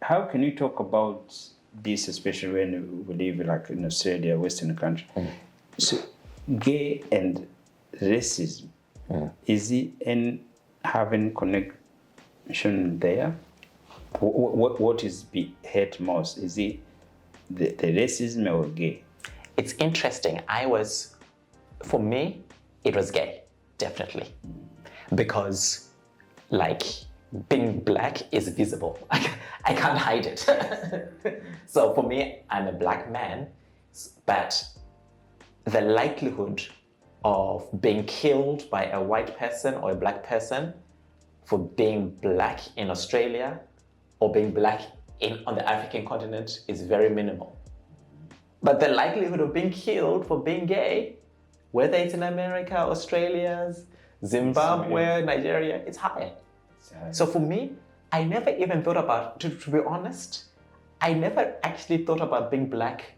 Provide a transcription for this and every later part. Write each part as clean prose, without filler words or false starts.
how can you talk about this, especially when we live like in Australia, Western country? So, gay and racism, is it having connection there? What is hate most? Is it the racism or gay? It's interesting. For me, it was gay, definitely. Because, like, being black is visible. I can't hide it. So for me, I'm a black man, but the likelihood of being killed by a white person or a black person for being black in Australia or being black on the African continent is very minimal. But the likelihood of being killed for being gay, whether it's in America, Australia, Zimbabwe, Nigeria, it's higher. So for me, I never even thought about, to be honest, I never actually thought about being black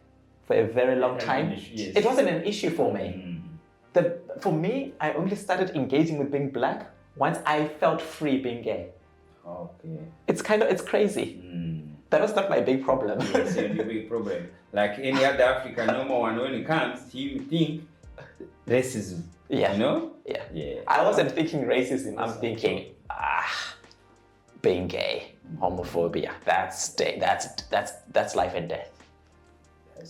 for a very long time. Yes. It wasn't an issue for me. For me, I only started engaging with being black once I felt free being gay. Okay. It's crazy. That was not my big problem. Yes, your big problem. Like any other African, normal one, when it comes, you think racism. Yeah. You know? Yeah. I wasn't thinking racism. I'm thinking, being gay, homophobia. That's life and death.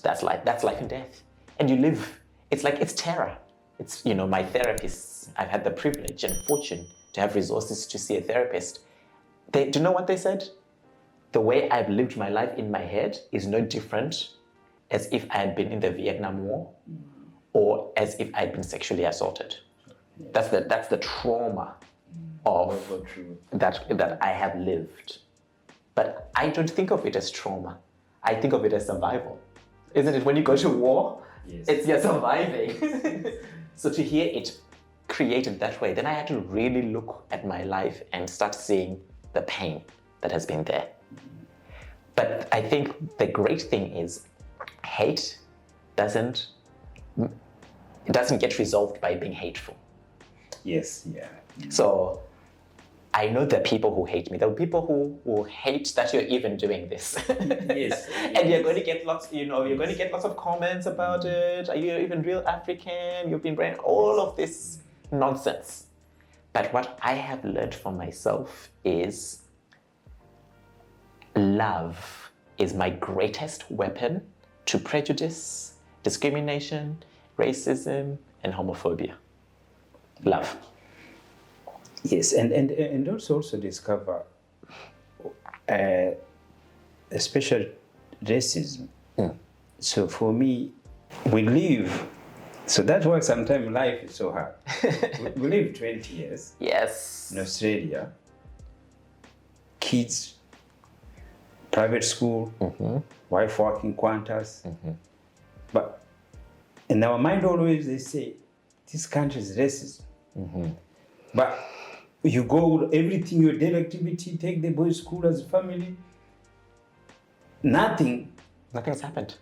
That's life and death. And you live. It's terror. It's, my therapist. I've had the privilege and fortune to have resources to see a therapist. Do you know what they said? The way I've lived my life in my head is no different as if I had been in the Vietnam War or as if I'd been sexually assaulted. That's the trauma of that I have lived. But I don't think of it as trauma. I think of it as survival. Isn't it? When you go to war, it's you're surviving. So to hear it created that way, then I had to really look at my life and start seeing the pain that has been there. But I think the great thing is hate doesn't get resolved by being hateful. Yes, yeah. So I know there are people who hate me. There are people who will hate that you're even doing this. Yes. And you're going to get lots, you're going to get lots of comments about it. Are you even real African? You've been brain, all of this nonsense. But what I have learned from myself is love is my greatest weapon to prejudice, discrimination, racism, and homophobia. Love. Yes, and also discover especially racism. So for me, we live, so that's why sometimes life is so hard. We live 20 years in Australia, kids, private school, wife working Qantas. But in our mind always they say, this country is racist. But you go, everything, your daily activity, take the boys to school as a family, nothing's happened.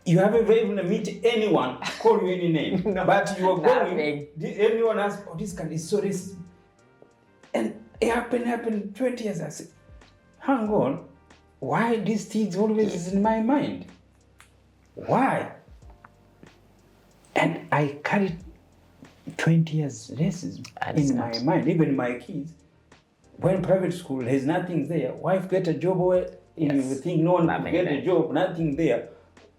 You haven't even meet anyone, call you any name. No, but you are going, anyone asks, oh, this country is so racist. And it happened 20 years. I said, hang on, why these things always is in my mind? Why? And I carried 20 years racism in my mind. Even my kids, when private school, there's nothing there. Wife get a job where you think no one get a job, nothing there.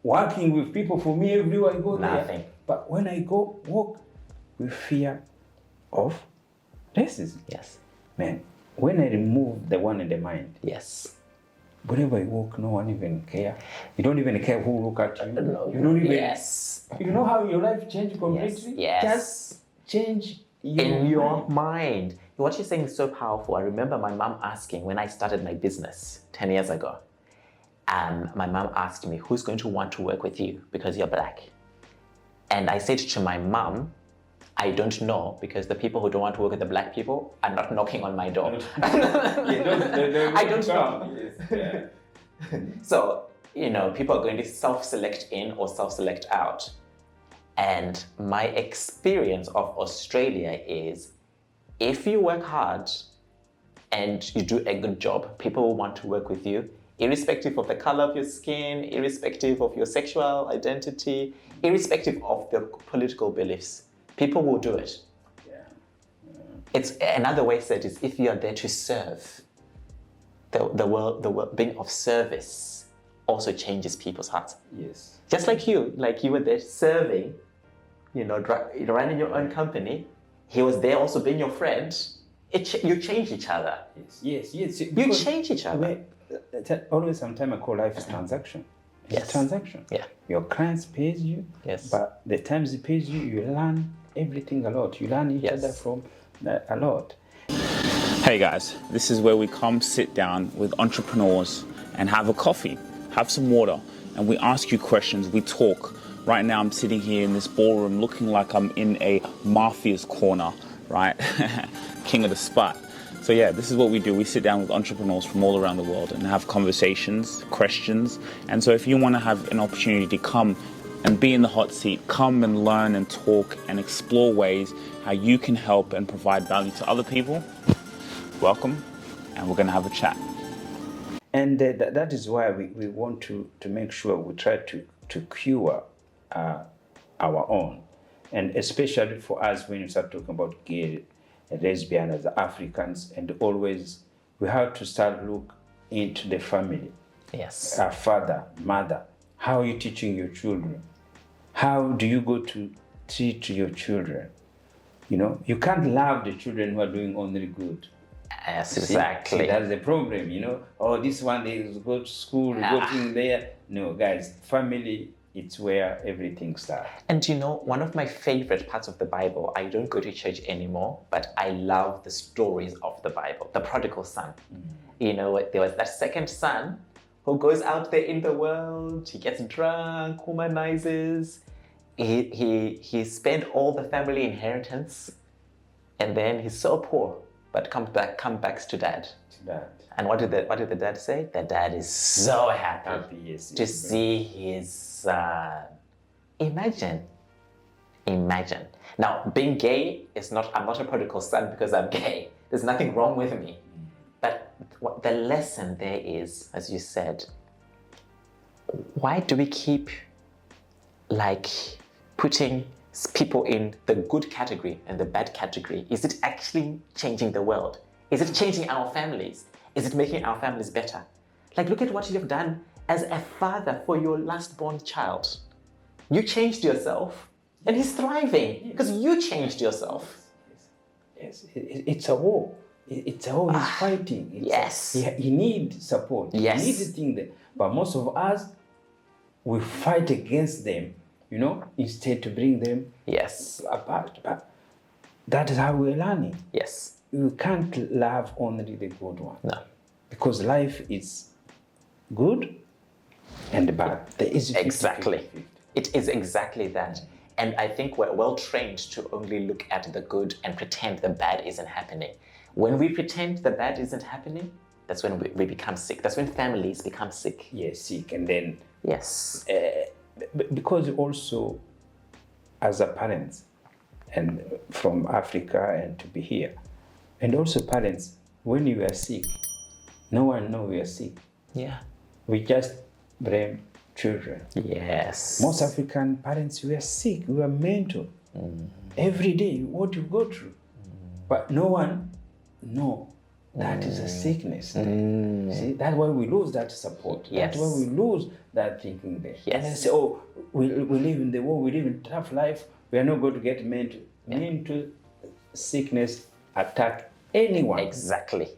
Working with people, for me, everywhere I go there. But when I go walk with fear of racism. Yes. Man, when I remove the one in the mind. Yes. Wherever I walk, no one even care. You don't even care who look at you. No. You don't even. Yes. You know how your life changed completely? Yes. Just change your mind. What you're saying is so powerful. I remember my mom asking when I started my business 10 years ago. My mom asked me, who's going to want to work with you because you're black? And I said to my mom, I don't know, because the people who don't want to work with the black people are not knocking on my door. I don't know. Yes. So, people are going to self-select in or self-select out. And my experience of Australia is, if you work hard and you do a good job, people will want to work with you. irrespective of the color of your skin, irrespective of your sexual identity, irrespective of their political beliefs. People will do it. It's another way said is if you are there to serve, the world being of service also changes people's hearts. Yes. Just like you were there serving, running your own company. He was there also being your friend. You change each other. Yes. You change each other. Always, sometimes I call life is transaction. It's a transaction. Yeah. Your clients pays you. Yes. But the times he pays you, you learn everything a lot. You learn each other from a lot. Hey guys, this is where we come sit down with entrepreneurs and have a coffee, have some water, and we ask you questions, we talk. Right now I'm sitting here in this ballroom looking like I'm in a mafia's corner, right? King of the spot. So yeah, this is what we do. We sit down with entrepreneurs from all around the world and have conversations, questions. And so if you want to have an opportunity to come and be in the hot seat, come and learn and talk and explore ways how you can help and provide value to other people, welcome, and we're going to have a chat. And that is why we want to make sure we try to cure our own. And especially for us, when you start talking about gay, lesbian as Africans, and always we have to start look into the family. Yes. Our father, mother, how are you teaching your children? How do you go to treat your children? You can't love the children who are doing only good. Yes, exactly. See, that's the problem, Oh, this one, they go to school, go in there. No, guys, family, it's where everything starts. And one of my favorite parts of the Bible, I don't go to church anymore, but I love the stories of the Bible. The prodigal son. There was that second son who goes out there in the world, he gets drunk, womanizes, he spent all the family inheritance, and then he's so poor, but comes back to dad. And what did the dad say? The dad is so happy to see his son. Imagine. Now, being gay I'm not a prodigal son because I'm gay. There's nothing wrong with me. But the lesson there is, as you said, why do we keep putting people in the good category and the bad category? Is it actually changing the world? Is it changing our families? Is it making our families better? Look at what you have done as a father for your last born child. You changed yourself and he's thriving because you changed yourself. Yes. It's a war. It's a war he's fighting. He needs support. Yes. He needs a thing there. But most of us, we fight against them, instead to bring them apart. But that is how we're learning. Yes. You can't love only the good one. No. Because life is good and bad. There is exactly. It is exactly that. And I think we're well trained to only look at the good and pretend the bad isn't happening. When we pretend the bad isn't happening, that's when we become sick. That's when families become sick. Yes, sick. And then... Yes. Because also, as a parent, and from Africa and to be here, and also parents, when you are sick, no one knows we are sick. Yeah. We just blame children. Yes. Most African parents, we are sick, we are mental. Every day, what you go through. But no one knows that is a sickness. See, that's why we lose that support. Yes. That's why we lose that thinking there. Yes. And they say, we live in the world, we live in tough life, we are not going to get mental. Mental sickness attack anyone. Exactly.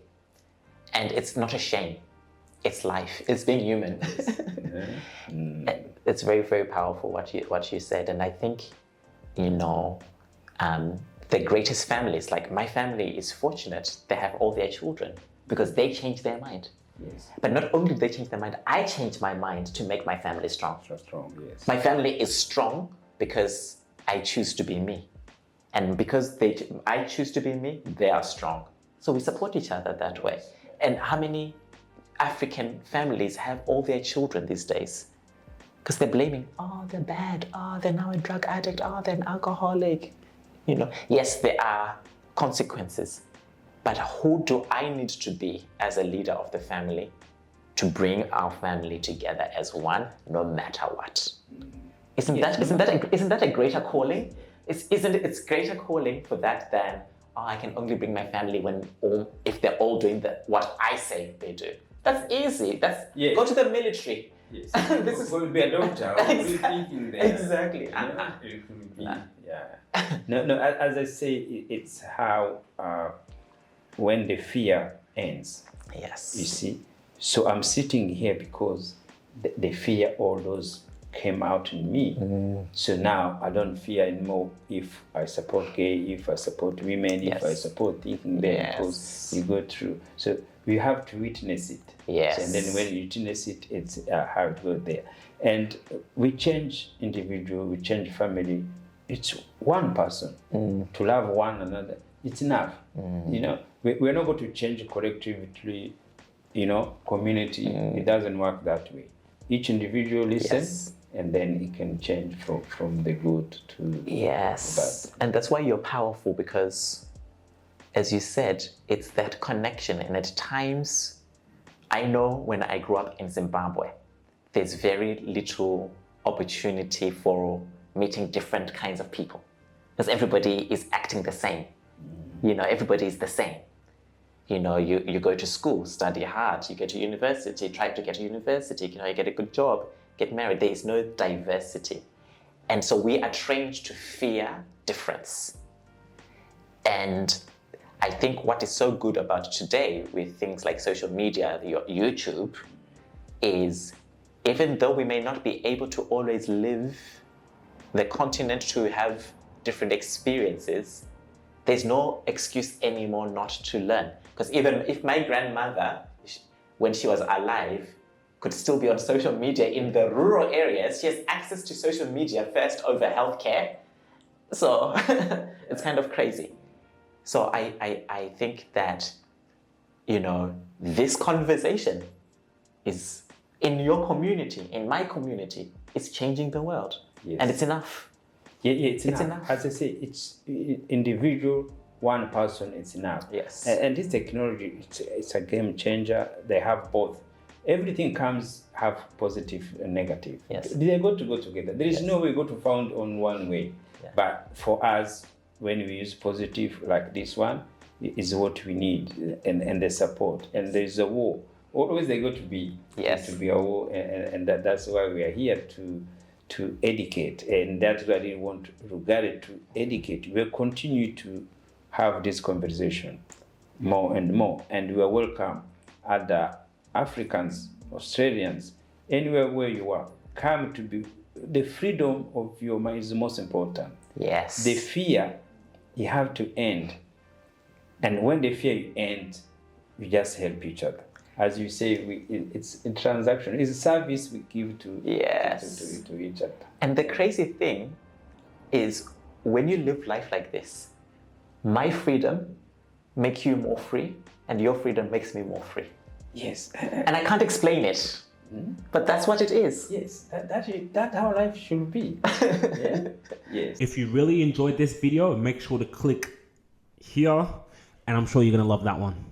And it's not a shame. It's life. It's being human. It's very, very powerful what you said. And I think, the greatest families, like my family is fortunate, they have all their children because they change their mind. Yes. But not only do they change their mind, I change my mind to make my family strong. Strong, yes. My family is strong because I choose to be me. And because I choose to be me, they are strong. So we support each other that way. And how many African families have all their children these days? Because they're blaming, they're bad, they're now a drug addict, they're an alcoholic. Yes, there are consequences, but who do I need to be as a leader of the family to bring our family together as one, no matter what. Isn't that a greater calling? It's greater calling for that than I can only bring my family if they're all doing what I say they do. That's easy. Go to the military. Yes. This is going to be a doctor. What are you thinking there? Exactly. It could be, yeah. No. As I say, it's how when the fear ends. Yes. You see. So I'm sitting here because the fear, all those came out in me. So now I don't fear anymore if I support gay, if I support women, if I support thinking there, because you go through. So we have to witness it. Yes. So, and then when you witness it, it's how it goes there. And we change individual, we change family. It's one person to love one another. It's enough. You know, we're not going to change collectively. You know, community. It doesn't work that way. Each individual listens, and then it can change from the good to the bad. And that's why you're powerful, because, as you said, it's that connection. And at times, I know when I grew up in Zimbabwe, there's very little opportunity for meeting different kinds of people, because everybody is acting the same. You know, everybody is the same. You know, you go to school, study hard, you get to university, try to get to university, you know, you get a good job, get married. There is no diversity. And so we are trained to fear difference. And I think what is so good about today with things like social media, YouTube, is even though we may not be able to always live the continent to have different experiences, there's no excuse anymore not to learn. Because even if my grandmother, when she was alive, could still be on social media in the rural areas, she has access to social media first over healthcare. So it's kind of crazy. So I think that, you know, this conversation is in your community, in my community, is changing the world. Yes. And it's enough. Yeah, it's enough. As I say, it's individual, one person, it's enough. Yes. And this technology, it's a game changer. They have both. Everything have positive and negative. Yes. They go together. There is no way go to found on one way. Yeah. But for us, when we use positive like this one, is what we need, and the support. And there's a war. Always they go to be a war, and that's why we are here to educate. And that's why I didn't want Rugare to educate. We'll continue to have this conversation more and more. And we are welcome other Africans, Australians, anywhere where you are. Come to be. The freedom of your mind is the most important. Yes. The fear, you have to end. And when the fear ends, we just help each other. As you say, it's a transaction. It's a service we give to each other. And the crazy thing is, when you live life like this, my freedom makes you more free, and your freedom makes me more free. Yes. And I can't explain it, but that's what it is. Yes, that's how life should be. Yeah. Yes. If you really enjoyed this video, make sure to click here, and I'm sure you're gonna love that one.